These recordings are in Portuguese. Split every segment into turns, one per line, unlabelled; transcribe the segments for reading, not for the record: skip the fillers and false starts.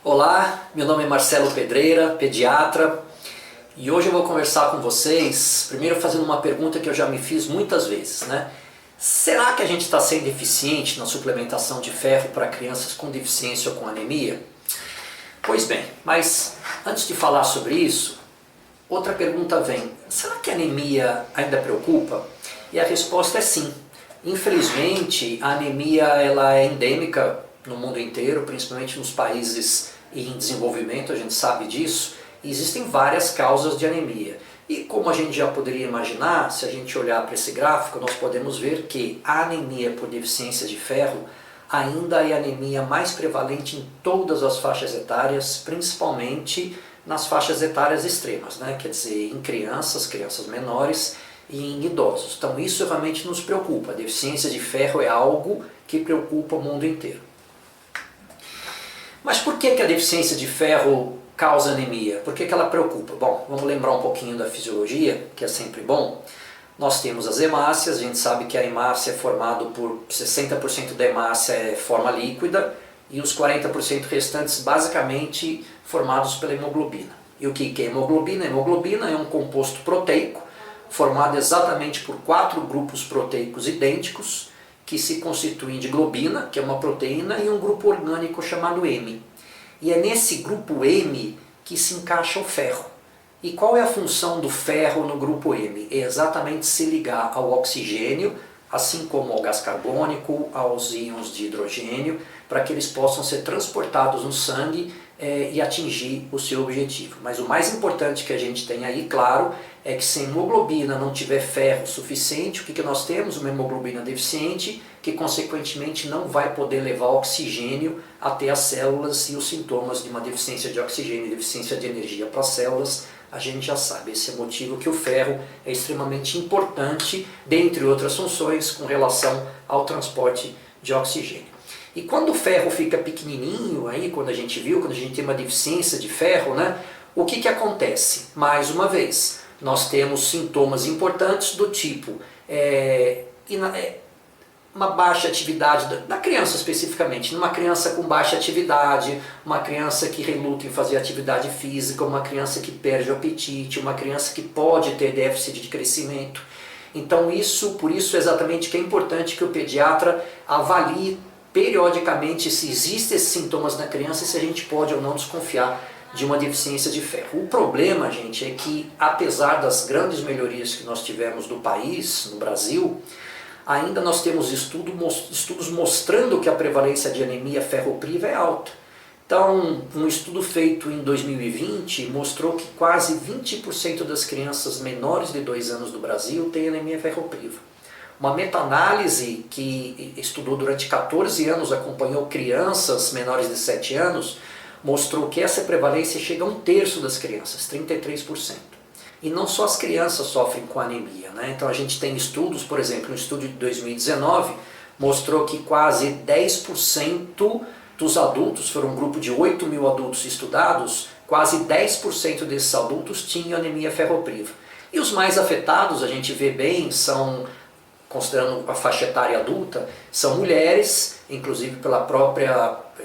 Olá, meu nome é Marcelo Pedreira, pediatra, e hoje eu vou conversar com vocês, primeiro fazendo uma pergunta que eu já me fiz muitas vezes, né? Será que a gente está sendo eficiente na suplementação de ferro para crianças com deficiência ou com anemia? Pois bem, mas antes de falar sobre isso, outra pergunta vem: será que a anemia ainda preocupa? E a resposta é sim. Infelizmente, a anemia ela é endêmica no mundo inteiro, principalmente nos países em desenvolvimento, a gente sabe disso, e existem várias causas de anemia. E como a gente já poderia imaginar, se a gente olhar para esse gráfico, nós podemos ver que a anemia por deficiência de ferro ainda é a anemia mais prevalente em todas as faixas etárias, principalmente nas faixas etárias extremas, né? Quer dizer, em crianças menores e em idosos. Então isso realmente nos preocupa. A deficiência de ferro é algo que preocupa o mundo inteiro. Mas por que a deficiência de ferro causa anemia? Por que ela preocupa? Bom, vamos lembrar um pouquinho da fisiologia, que é sempre bom. Nós temos as hemácias, a gente sabe que a hemácia é formada por 60% da hemácia é forma líquida e os 40% restantes basicamente formados pela hemoglobina. E o que é hemoglobina? A hemoglobina é um composto proteico formado exatamente por 4 grupos proteicos idênticos que se constituem de globina, que é uma proteína, e um grupo orgânico chamado M. E é nesse grupo M que se encaixa o ferro. E qual é a função do ferro no grupo M? É exatamente se ligar ao oxigênio, assim como ao gás carbônico, aos íons de hidrogênio, para que eles possam ser transportados no sangue e atingir o seu objetivo. Mas o mais importante que a gente tem aí, claro, é que se a hemoglobina não tiver ferro suficiente, o que nós temos? Uma hemoglobina deficiente, que consequentemente não vai poder levar oxigênio até as células, e os sintomas de uma deficiência de oxigênio e deficiência de energia para as células, a gente já sabe. Esse é o motivo que o ferro é extremamente importante, dentre outras funções, com relação ao transporte de oxigênio. E quando o ferro fica pequenininho, aí, quando a gente tem uma deficiência de ferro, né, o que acontece? Mais uma vez, nós temos sintomas importantes do tipo uma baixa atividade da criança especificamente, numa criança com baixa atividade, uma criança que reluta em fazer atividade física, uma criança que perde o apetite, uma criança que pode ter déficit de crescimento. Então por isso exatamente que é importante que o pediatra avalie periodicamente se existem esses sintomas na criança e se a gente pode ou não desconfiar de uma deficiência de ferro. O problema, gente, é que apesar das grandes melhorias que nós tivemos no país, no Brasil, ainda nós temos estudos mostrando que a prevalência de anemia ferropriva é alta. Então, um estudo feito em 2020 mostrou que quase 20% das crianças menores de 2 anos do Brasil têm anemia ferropriva. Uma meta-análise que estudou durante 14 anos, acompanhou crianças menores de 7 anos, mostrou que essa prevalência chega a 1/3 das crianças, 33%. E não só as crianças sofrem com anemia, né? Então a gente tem estudos, por exemplo, um estudo de 2019 mostrou que quase 10% dos adultos, foram um grupo de 8.000 adultos estudados, quase 10% desses adultos tinham anemia ferropriva. E os mais afetados, a gente vê bem, são, considerando a faixa etária adulta, são mulheres, inclusive pelo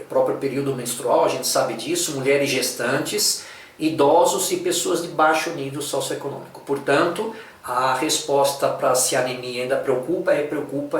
próprio período menstrual, a gente sabe disso, mulheres gestantes, idosos e pessoas de baixo nível socioeconômico. Portanto, a resposta para se a anemia ainda preocupa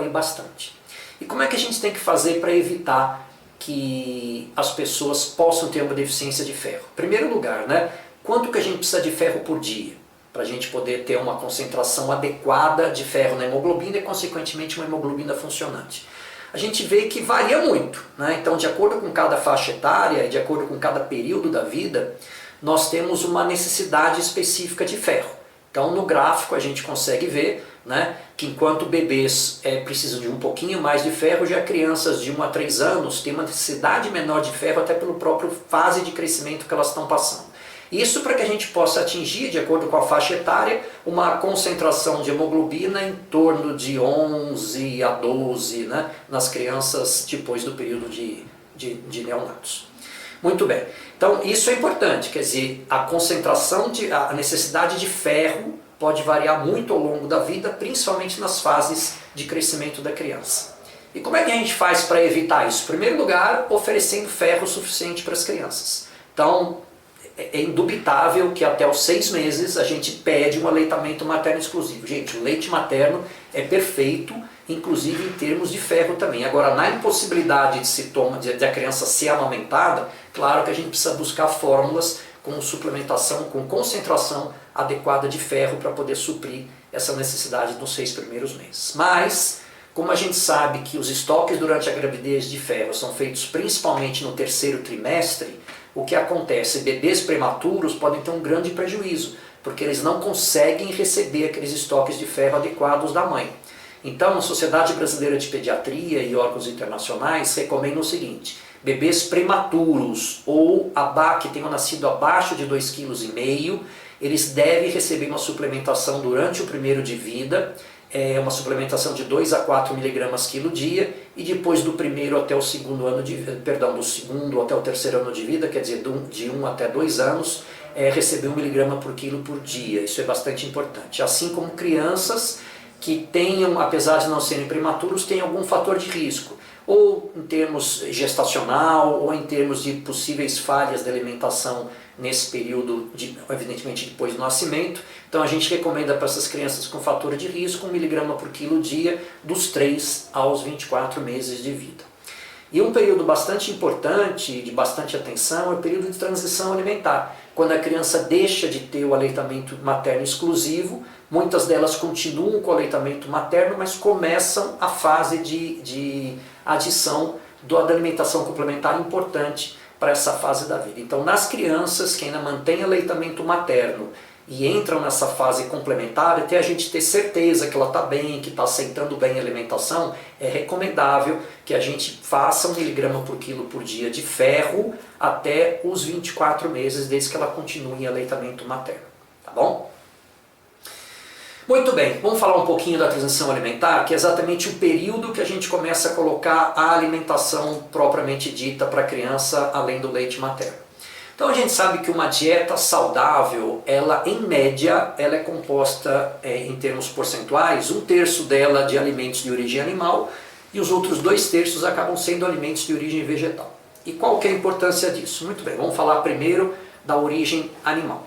e bastante. E como é que a gente tem que fazer para evitar que as pessoas possam ter uma deficiência de ferro? Em primeiro lugar, né, quanto que a gente precisa de ferro por dia? Para a gente poder ter uma concentração adequada de ferro na hemoglobina e, consequentemente, uma hemoglobina funcionante. A gente vê que varia muito, né? Então, de acordo com cada faixa etária e de acordo com cada período da vida, nós temos uma necessidade específica de ferro. Então, no gráfico a gente consegue ver, né, que enquanto bebês precisam de um pouquinho mais de ferro, já crianças de 1 a 3 anos têm uma necessidade menor de ferro, até pelo próprio fase de crescimento que elas estão passando. Isso para que a gente possa atingir, de acordo com a faixa etária, uma concentração de hemoglobina em torno de 11 a 12, né, nas crianças depois do período de neonatos. Muito bem, então isso é importante, quer dizer, a necessidade de ferro pode variar muito ao longo da vida, principalmente nas fases de crescimento da criança. E como é que a gente faz para evitar isso? Em primeiro lugar, oferecendo ferro suficiente para as crianças. Então, é indubitável que até os 6 meses a gente pede um aleitamento materno exclusivo. Gente, o leite materno é perfeito, inclusive em termos de ferro também. Agora, na impossibilidade de a criança ser amamentada, claro que a gente precisa buscar fórmulas com suplementação, com concentração adequada de ferro para poder suprir essa necessidade nos 6 primeiros meses. Mas, como a gente sabe que os estoques durante a gravidez de ferro são feitos principalmente no 3º trimestre, o que acontece? Bebês prematuros podem ter um grande prejuízo, porque eles não conseguem receber aqueles estoques de ferro adequados da mãe. Então, a Sociedade Brasileira de Pediatria e órgãos internacionais recomendam o seguinte: bebês prematuros ou que tenham nascido abaixo de 2,5 kg, eles devem receber uma suplementação durante o primeiro de vida, uma suplementação de 2 a 4 mg quilo dia, e depois do primeiro até o segundo ano de perdão, do segundo até o 3º ano de vida, quer dizer, de 1 até 2 anos, receber 1 mg por quilo por dia. Isso é bastante importante. Assim como crianças que tenham, apesar de não serem prematuros, têm algum fator de risco, ou em termos gestacional, ou em termos de possíveis falhas de alimentação nesse período, evidentemente depois do nascimento. Então a gente recomenda para essas crianças com fator de risco 1 mg por quilo dia, dos 3 aos 24 meses de vida. E um período bastante importante, de bastante atenção, é o período de transição alimentar, quando a criança deixa de ter o aleitamento materno exclusivo. Muitas delas continuam com o aleitamento materno, mas começam a fase de adição da alimentação complementar importante para essa fase da vida. Então, nas crianças que ainda mantêm aleitamento materno e entram nessa fase complementar, até a gente ter certeza que ela está bem, que está aceitando bem a alimentação, é recomendável que a gente faça 1 mg por quilo por dia de ferro até os 24 meses, desde que ela continue em aleitamento materno. Tá bom? Muito bem, vamos falar um pouquinho da transição alimentar, que é exatamente o período que a gente começa a colocar a alimentação propriamente dita para a criança, além do leite materno. Então a gente sabe que uma dieta saudável, ela em média, ela é composta em termos percentuais, 1/3 dela de alimentos de origem animal e os outros 2/3 acabam sendo alimentos de origem vegetal. E qual que é a importância disso? Muito bem, vamos falar primeiro da origem animal.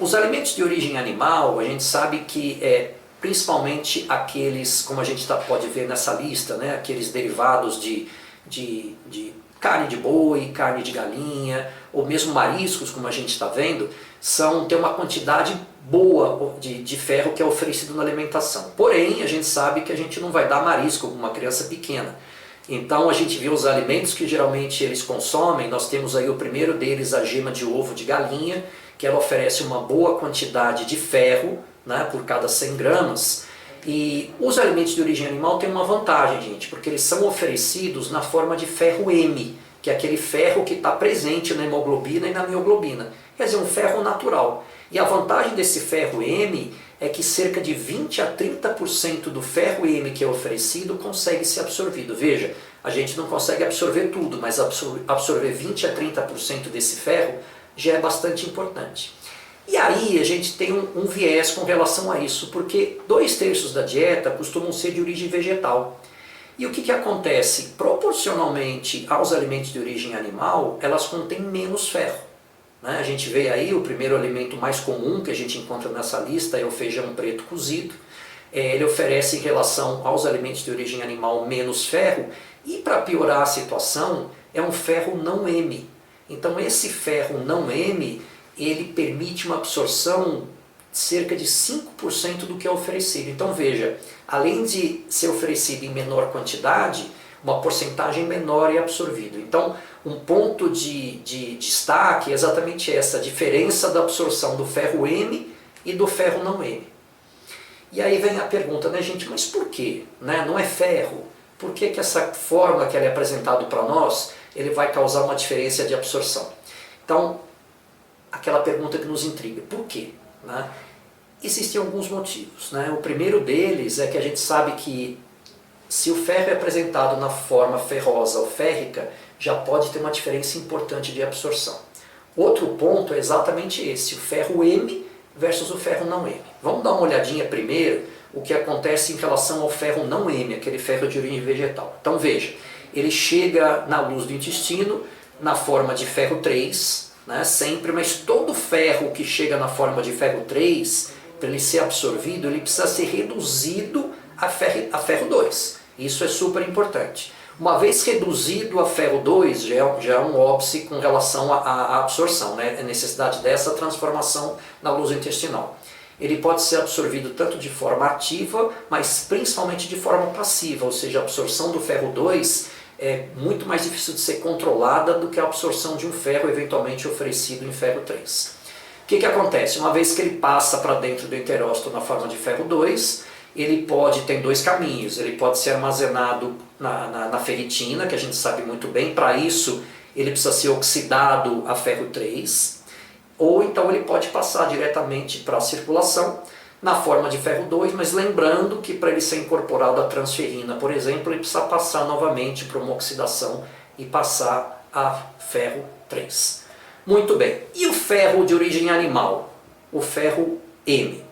Os alimentos de origem animal, a gente sabe que principalmente aqueles, como a gente pode ver nessa lista, né, aqueles derivados de carne de boi, carne de galinha, ou mesmo mariscos, como a gente está vendo, tem uma quantidade boa de ferro que é oferecido na alimentação. Porém, a gente sabe que a gente não vai dar marisco para uma criança pequena. Então a gente vê os alimentos que geralmente eles consomem. Nós temos aí o primeiro deles, a gema de ovo de galinha, que ela oferece uma boa quantidade de ferro, né, por cada 100 gramas. E os alimentos de origem animal têm uma vantagem, gente, porque eles são oferecidos na forma de ferro M, que é aquele ferro que está presente na hemoglobina e na mioglobina. Quer dizer, um ferro natural. E a vantagem desse ferro M é que cerca de 20 a 30% do ferro M que é oferecido consegue ser absorvido. Veja, a gente não consegue absorver tudo, mas absorver 20 a 30% desse ferro já é bastante importante. E aí a gente tem um viés com relação a isso, porque 2/3 da dieta costumam ser de origem vegetal. E o que acontece? Proporcionalmente aos alimentos de origem animal, elas contêm menos ferro. A gente vê aí o primeiro alimento mais comum que a gente encontra nessa lista é o feijão preto cozido. Ele oferece em relação aos alimentos de origem animal menos ferro, e para piorar a situação, é um ferro não M. Então esse ferro não M, ele permite uma absorção de cerca de 5% do que é oferecido. Então veja, além de ser oferecido em menor quantidade, uma porcentagem menor é absorvido. Então um ponto de destaque é exatamente essa, a diferença da absorção do ferro M e do ferro não M. E aí vem a pergunta, né, gente, mas por quê? Não é ferro? Por que essa forma que ele é apresentado para nós, ele vai causar uma diferença de absorção? Então, aquela pergunta que nos intriga, por quê? Existem alguns motivos. O primeiro deles é que a gente sabe que se o ferro é apresentado na forma ferrosa ou férrica, já pode ter uma diferença importante de absorção. Outro ponto é exatamente esse, o ferro M versus o ferro não M. Vamos dar uma olhadinha primeiro o que acontece em relação ao ferro não M, aquele ferro de origem vegetal. Então veja, ele chega na luz do intestino na forma de ferro 3, né, sempre, mas todo ferro que chega na forma de ferro 3, para ele ser absorvido, ele precisa ser reduzido a ferro 2. Isso é super importante. Uma vez reduzido a ferro 2, já é um óbice com relação à absorção, né, a necessidade dessa transformação na luz intestinal. Ele pode ser absorvido tanto de forma ativa, mas principalmente de forma passiva, ou seja, a absorção do ferro 2 é muito mais difícil de ser controlada do que a absorção de um ferro eventualmente oferecido em ferro 3. O que acontece? Uma vez que ele passa para dentro do enterócito na forma de ferro 2, ele tem dois caminhos. Ele pode ser armazenado na ferritina, que a gente sabe muito bem. Para isso, ele precisa ser oxidado a ferro 3, ou então ele pode passar diretamente para a circulação na forma de ferro 2, mas lembrando que para ele ser incorporado à transferrina, por exemplo, ele precisa passar novamente por uma oxidação e passar a ferro 3. Muito bem. E o ferro de origem animal? O ferro M.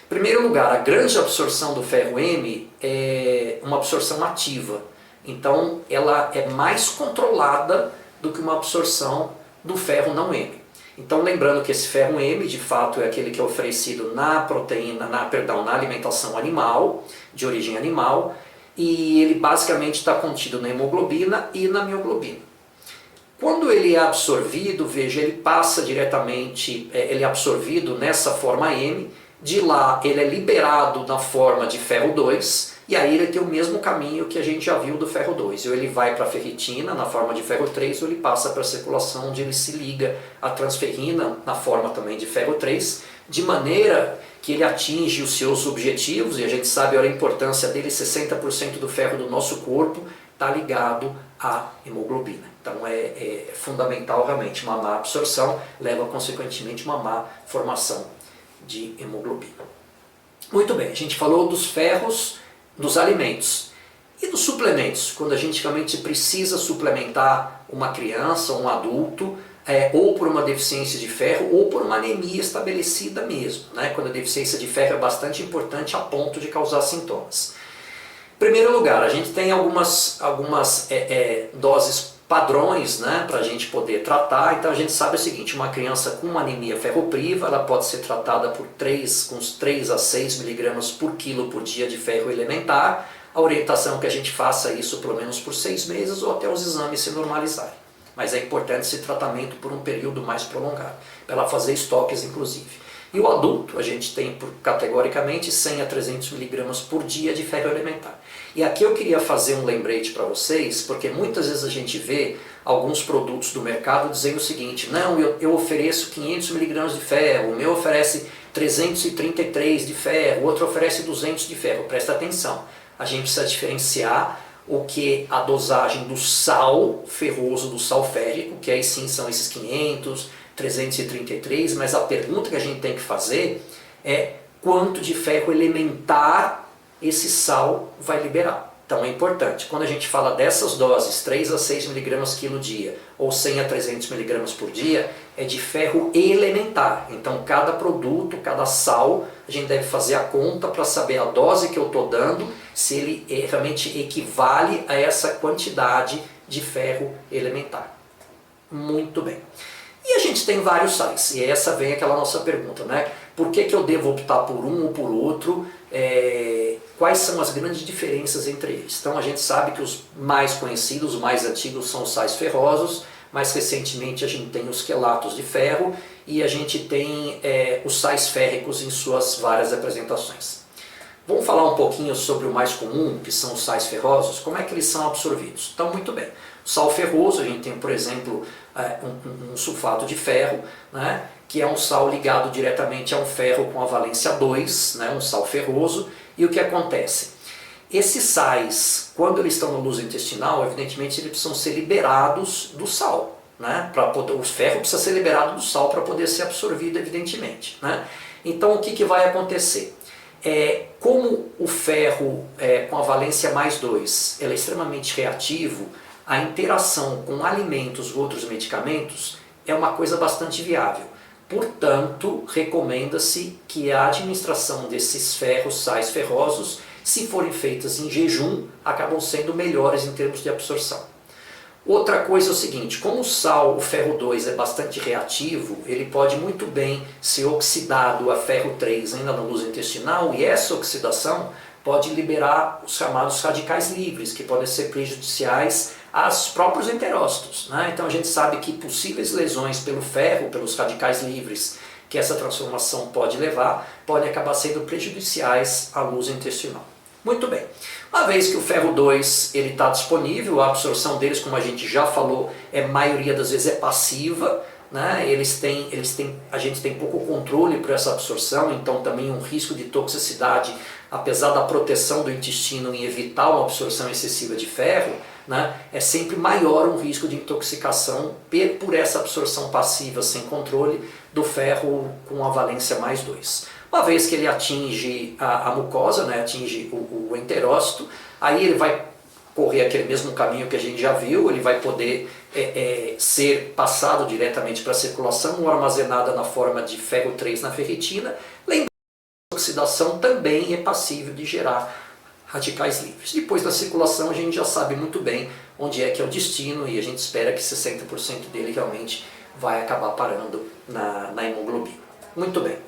Em primeiro lugar, a grande absorção do ferro M é uma absorção ativa. Então, ela é mais controlada do que uma absorção do ferro não M. Então, lembrando que esse ferro M, de fato, é aquele que é oferecido na alimentação animal, de origem animal, e ele basicamente está contido na hemoglobina e na mioglobina. Quando ele é absorvido, veja, ele passa diretamente, ele é absorvido nessa forma M, de lá ele é liberado na forma de ferro 2, e aí ele tem o mesmo caminho que a gente já viu do ferro 2. Ou ele vai para a ferritina na forma de ferro 3, ou ele passa para a circulação, onde ele se liga à transferrina na forma também de ferro 3, de maneira que ele atinge os seus objetivos, e a gente sabe a importância dele, 60% do ferro do nosso corpo está ligado à hemoglobina. Então é fundamental realmente, uma má absorção leva consequentemente uma má formação de hemoglobina. Muito bem, a gente falou dos ferros, dos alimentos e dos suplementos, quando a gente realmente precisa suplementar uma criança, um adulto, ou por uma deficiência de ferro ou por uma anemia estabelecida mesmo, né? Quando a deficiência de ferro é bastante importante a ponto de causar sintomas. Em primeiro lugar, a gente tem algumas doses padrões, né, para a gente poder tratar. Então a gente sabe o seguinte, uma criança com uma anemia ferropriva, ela pode ser tratada com uns 3 a 6 miligramas por quilo por dia de ferro elementar. A orientação é que a gente faça isso pelo menos por 6 meses ou até os exames se normalizarem. Mas é importante esse tratamento por um período mais prolongado, para ela fazer estoques inclusive. E o adulto, a gente tem categoricamente 100 a 300 miligramas por dia de ferro elementar. E aqui eu queria fazer um lembrete para vocês, porque muitas vezes a gente vê alguns produtos do mercado dizendo o seguinte, não, eu ofereço 500 miligramas de ferro, o meu oferece 333 de ferro, o outro oferece 200 de ferro. Presta atenção, a gente precisa diferenciar o que a dosagem do sal ferroso, do sal férrico, que aí sim são esses 500, 333, mas a pergunta que a gente tem que fazer é quanto de ferro elementar esse sal vai liberar. Então é importante, quando a gente fala dessas doses, 3 a 6 miligramas quilo dia, ou 100 a 300 miligramas por dia, é de ferro elementar. Então cada produto, cada sal, a gente deve fazer a conta para saber a dose que eu estou dando, se ele realmente equivale a essa quantidade de ferro elementar. Muito bem. E a gente tem vários sais, e essa vem aquela nossa pergunta, né? Por que eu devo optar por um ou por outro? Quais são as grandes diferenças entre eles? Então a gente sabe que os mais conhecidos, os mais antigos são os sais ferrosos, mais recentemente a gente tem os quelatos de ferro e a gente tem os sais férricos em suas várias apresentações. Vamos falar um pouquinho sobre o mais comum, que são os sais ferrosos, como é que eles são absorvidos? Então, muito bem. O sal ferroso, a gente tem, por exemplo, um sulfato de ferro, né, que é um sal ligado diretamente a um ferro com a valência 2, né, um sal ferroso. E o que acontece? Esses sais, quando eles estão na luz intestinal, evidentemente eles precisam ser liberados do sal. Né, o ferro precisa ser liberado do sal para poder ser absorvido, evidentemente. Né? Então, o que vai acontecer? Como o ferro com a valência mais 2 ele é extremamente reativo, a interação com alimentos ou outros medicamentos é uma coisa bastante viável. Portanto, recomenda-se que a administração desses ferros, sais ferrosos, se forem feitas em jejum, acabam sendo melhores em termos de absorção. Outra coisa é o seguinte, como o sal, o ferro 2 é bastante reativo, ele pode muito bem ser oxidado a ferro 3 ainda na luz intestinal, e essa oxidação pode liberar os chamados radicais livres, que podem ser prejudiciais aos próprios enterócitos, né? Então a gente sabe que possíveis lesões pelo ferro, pelos radicais livres, que essa transformação pode levar, podem acabar sendo prejudiciais à luz intestinal. Muito bem, uma vez que o ferro 2 está disponível, a absorção deles, como a gente já falou, maioria das vezes é passiva, né? A gente tem pouco controle para essa absorção, então também um risco de toxicidade, apesar da proteção do intestino em evitar uma absorção excessiva de ferro, né? É sempre maior um risco de intoxicação por essa absorção passiva sem controle do ferro com a valência mais 2. Uma vez que ele atinge a mucosa, né, atinge o enterócito, aí ele vai correr aquele mesmo caminho que a gente já viu, ele vai poder ser passado diretamente para a circulação ou armazenada na forma de ferro 3 na ferritina. Lembrando que a oxidação também é passível de gerar radicais livres. Depois da circulação a gente já sabe muito bem onde é que é o destino e a gente espera que 60% dele realmente vai acabar parando na hemoglobina. Muito bem.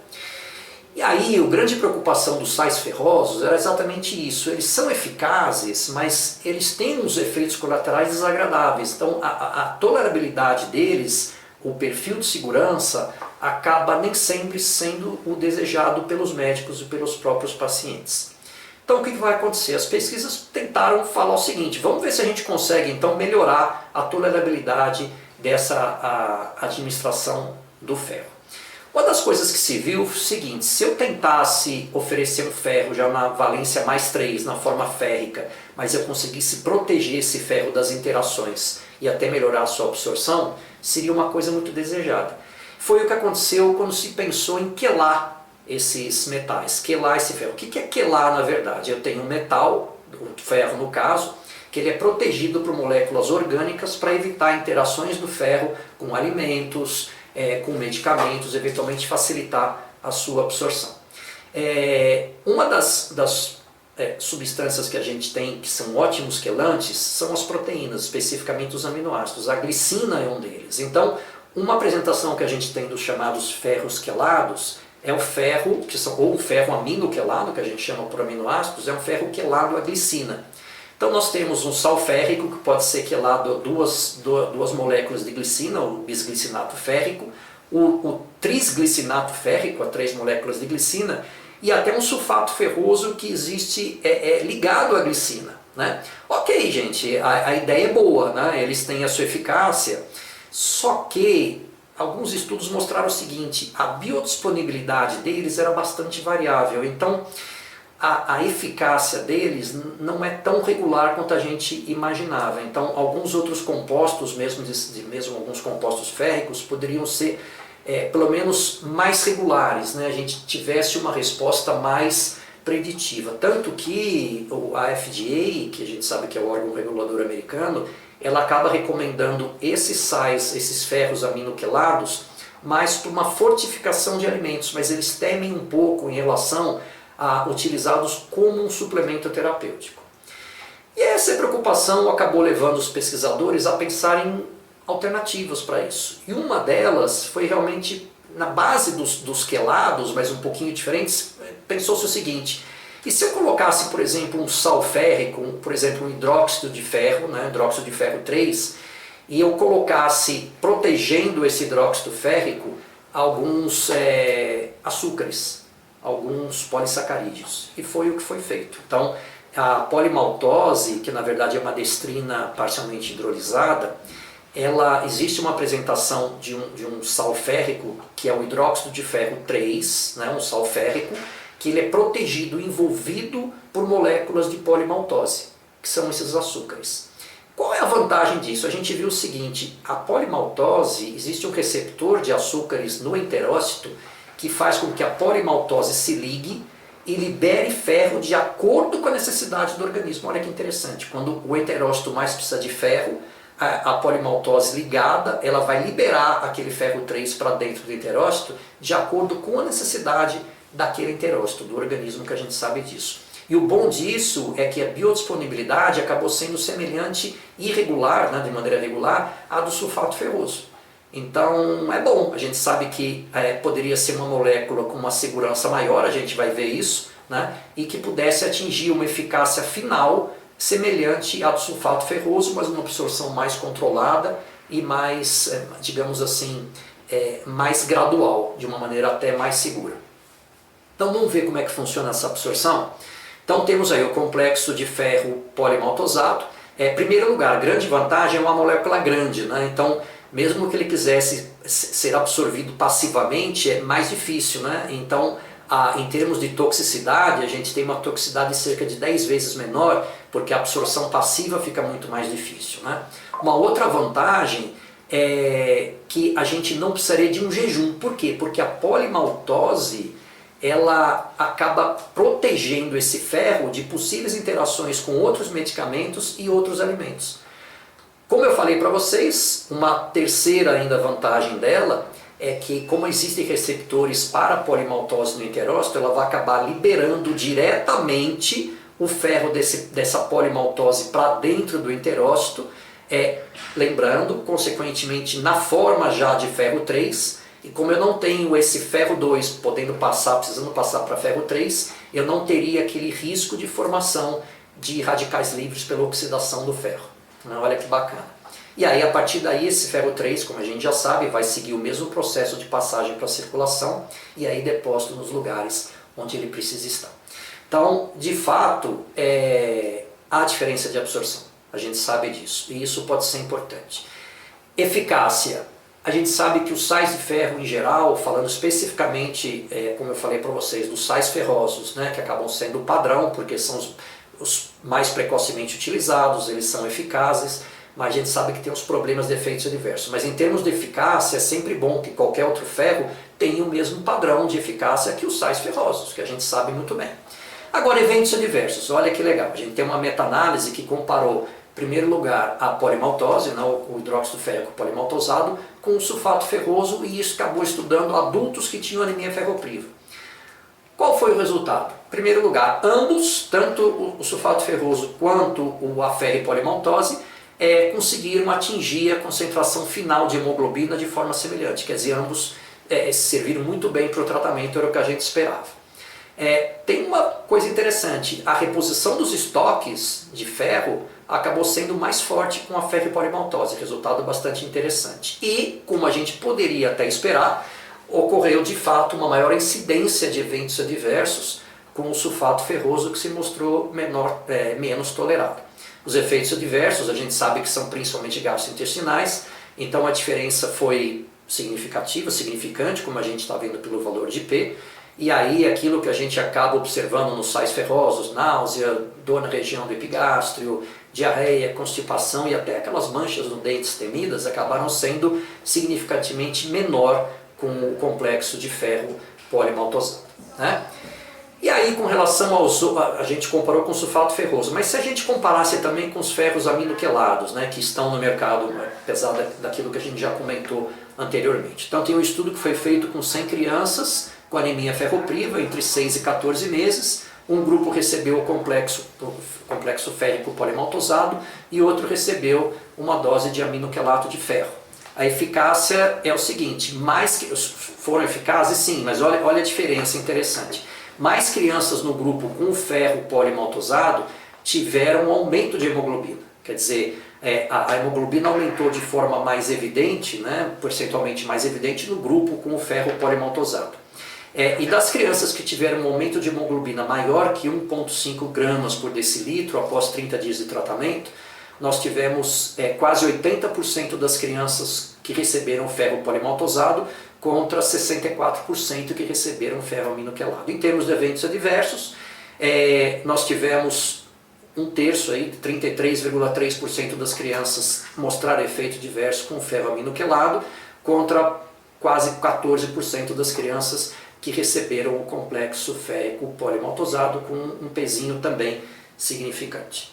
E aí, a grande preocupação dos sais ferrosos era exatamente isso. Eles são eficazes, mas eles têm uns efeitos colaterais desagradáveis. Então, a tolerabilidade deles, o perfil de segurança, acaba nem sempre sendo o desejado pelos médicos e pelos próprios pacientes. Então, o que vai acontecer? As pesquisas tentaram falar o seguinte, vamos ver se a gente consegue, então, melhorar a tolerabilidade dessa administração do ferro. Uma das coisas que se viu foi o seguinte, se eu tentasse oferecer um ferro já na valência mais 3, na forma férrica, mas eu conseguisse proteger esse ferro das interações e até melhorar a sua absorção, seria uma coisa muito desejada. Foi o que aconteceu quando se pensou em quelar esses metais, quelar esse ferro. O que é quelar na verdade? Eu tenho um metal, o ferro no caso, que ele é protegido por moléculas orgânicas para evitar interações do ferro com alimentos, com medicamentos, eventualmente facilitar a sua absorção. Uma das substâncias que a gente tem que são ótimos quelantes são as proteínas, especificamente os aminoácidos. A glicina é um deles. Então, uma apresentação que a gente tem dos chamados ferros quelados é o ferro, ou o ferro amino quelado, que a gente chama por aminoácidos, é um ferro quelado a glicina. Então nós temos um sal férrico que pode ser quelado a duas moléculas de glicina, o bisglicinato férrico, o trisglicinato férrico, a 3 moléculas de glicina, e até um sulfato ferroso que existe ligado à glicina, né? Ok, gente, a ideia é boa, né? Eles têm a sua eficácia, só que alguns estudos mostraram o seguinte, a biodisponibilidade deles era bastante variável, então a eficácia deles não é tão regular quanto a gente imaginava. Então, alguns outros compostos, mesmo alguns compostos férricos, poderiam ser pelo menos mais regulares, né? A gente tivesse uma resposta mais preditiva. Tanto que a FDA, que a gente sabe que é o órgão regulador americano, ela acaba recomendando esses sais, esses ferros aminoquelados, mais para uma fortificação de alimentos, mas eles temem um pouco em relação utilizados como um suplemento terapêutico. E essa preocupação acabou levando os pesquisadores a pensar em alternativas para isso. E uma delas foi realmente, na base dos quelados, mas um pouquinho diferentes, pensou-se o seguinte, e se eu colocasse, por exemplo, um sal férrico, por exemplo, um hidróxido de ferro, né, hidróxido de ferro 3, e eu colocasse, protegendo esse hidróxido férrico, alguns açúcares, alguns polissacarídeos. E foi o que foi feito. Então, a polimaltose, que na verdade é uma destrina parcialmente hidrolisada, existe uma apresentação de um sal férrico, que é o hidróxido de ferro 3, né, um sal férrico, que ele é protegido, envolvido por moléculas de polimaltose, que são esses açúcares. Qual é a vantagem disso? A gente viu o seguinte, a polimaltose, existe um receptor de açúcares no enterócito, que faz com que a polimaltose se ligue e libere ferro de acordo com a necessidade do organismo. Olha que interessante, quando o enterócito mais precisa de ferro, a polimaltose ligada, ela vai liberar aquele ferro 3 para dentro do enterócito de acordo com a necessidade daquele enterócito, do organismo, que a gente sabe disso. E o bom disso é que a biodisponibilidade acabou sendo semelhante, irregular, né, de maneira regular, à do sulfato ferroso. Então é bom, a gente sabe que poderia ser uma molécula com uma segurança maior, a gente vai ver isso, né, e que pudesse atingir uma eficácia final semelhante à do sulfato ferroso, mas uma absorção mais controlada e mais, digamos assim, mais gradual, de uma maneira até mais segura. Então vamos ver como é que funciona essa absorção. Então temos aí o complexo de ferro polimaltosado. Em primeiro lugar, a grande vantagem é uma molécula grande, né? Então mesmo que ele quisesse ser absorvido passivamente, é mais difícil, né? Então, em termos de toxicidade, a gente tem uma toxicidade cerca de 10 vezes menor, porque a absorção passiva fica muito mais difícil, né? Uma outra vantagem é que a gente não precisaria de um jejum. Por quê? Porque a polimaltose, ela acaba protegendo esse ferro de possíveis interações com outros medicamentos e outros alimentos. Como eu falei para vocês, uma terceira ainda vantagem dela é que, como existem receptores para a polimaltose no enterócito, ela vai acabar liberando diretamente o ferro dessa polimaltose para dentro do enterócito, lembrando, consequentemente, na forma já de ferro 3, e como eu não tenho esse ferro 2 precisando passar para ferro 3, eu não teria aquele risco de formação de radicais livres pela oxidação do ferro. Olha que bacana. E aí, a partir daí, esse ferro 3, como a gente já sabe, vai seguir o mesmo processo de passagem para a circulação e aí depósito nos lugares onde ele precisa estar. Então, de fato, há diferença de absorção. A gente sabe disso e isso pode ser importante. Eficácia. A gente sabe que os sais de ferro em geral, falando especificamente, como eu falei para vocês, dos sais ferrosos, né, que acabam sendo o padrão, porque são os mais precocemente utilizados, eles são eficazes, mas a gente sabe que tem uns problemas de efeitos adversos. Mas em termos de eficácia, é sempre bom que qualquer outro ferro tenha o mesmo padrão de eficácia que os sais ferrosos, que a gente sabe muito bem. Agora, eventos adversos, olha que legal, a gente tem uma meta-análise que comparou, em primeiro lugar, a polimaltose, né, o hidróxido férrico polimaltosado, com o sulfato ferroso, e isso acabou estudando adultos que tinham anemia ferropriva. Qual foi o resultado? Em primeiro lugar, ambos, tanto o sulfato ferroso quanto a ferripolimaltose, conseguiram atingir a concentração final de hemoglobina de forma semelhante, quer dizer, ambos serviram muito bem para o tratamento, era o que a gente esperava. Tem uma coisa interessante, a reposição dos estoques de ferro acabou sendo mais forte com a ferripolimaltose, resultado bastante interessante. E, como a gente poderia até esperar, ocorreu de fato uma maior incidência de eventos adversos com o sulfato ferroso, que se mostrou menos tolerado. Os efeitos adversos a gente sabe que são principalmente gastrointestinais, então a diferença foi significante, como a gente está vendo pelo valor de P, e aí aquilo que a gente acaba observando nos sais ferrosos, náusea, dor na região do epigástrio, diarreia, constipação e até aquelas manchas no dente temidas, acabaram sendo significativamente menor com o complexo de ferro polimaltosado, né? E aí, com relação a gente comparou com o sulfato ferroso, mas se a gente comparasse também com os ferros aminoquelados, né, que estão no mercado, apesar daquilo que a gente já comentou anteriormente. Então tem um estudo que foi feito com 100 crianças com anemia ferropriva entre 6 e 14 meses, um grupo recebeu o complexo férrico polimaltosado e outro recebeu uma dose de aminoquelato de ferro. A eficácia é o seguinte, foram eficazes sim, mas olha a diferença interessante. Mais crianças no grupo com ferro polimaltosado tiveram um aumento de hemoglobina, quer dizer, a hemoglobina aumentou de forma mais evidente, né, percentualmente mais evidente no grupo com o ferro polimaltosado. E das crianças que tiveram um aumento de hemoglobina maior que 1,5 gramas por decilitro após 30 dias de tratamento, nós tivemos quase 80% das crianças que receberam ferro polimaltosado contra 64% que receberam ferro aminoquelado. Em termos de eventos adversos, nós tivemos um terço, 33,3% das crianças mostraram efeito adverso com ferro aminoquelado contra quase 14% das crianças que receberam o complexo férrico polimaltosado com um pezinho também significante.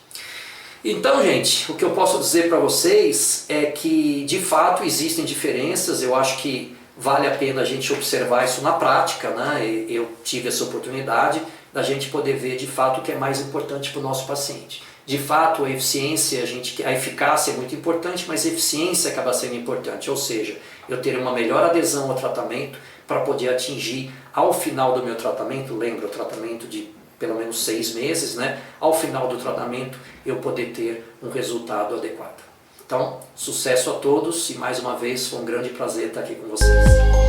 Então, gente, o que eu posso dizer para vocês é que de fato existem diferenças. Eu acho que vale a pena a gente observar isso na prática, né? Eu tive essa oportunidade da gente poder ver de fato o que é mais importante para o nosso paciente. De fato, a eficiência, a eficácia é muito importante, mas a eficiência acaba sendo importante, ou seja, eu ter uma melhor adesão ao tratamento para poder atingir ao final do meu tratamento, lembra o tratamento de pelo menos 6 meses, né? Ao final do tratamento eu poder ter um resultado adequado. Então, sucesso a todos e mais uma vez foi um grande prazer estar aqui com vocês.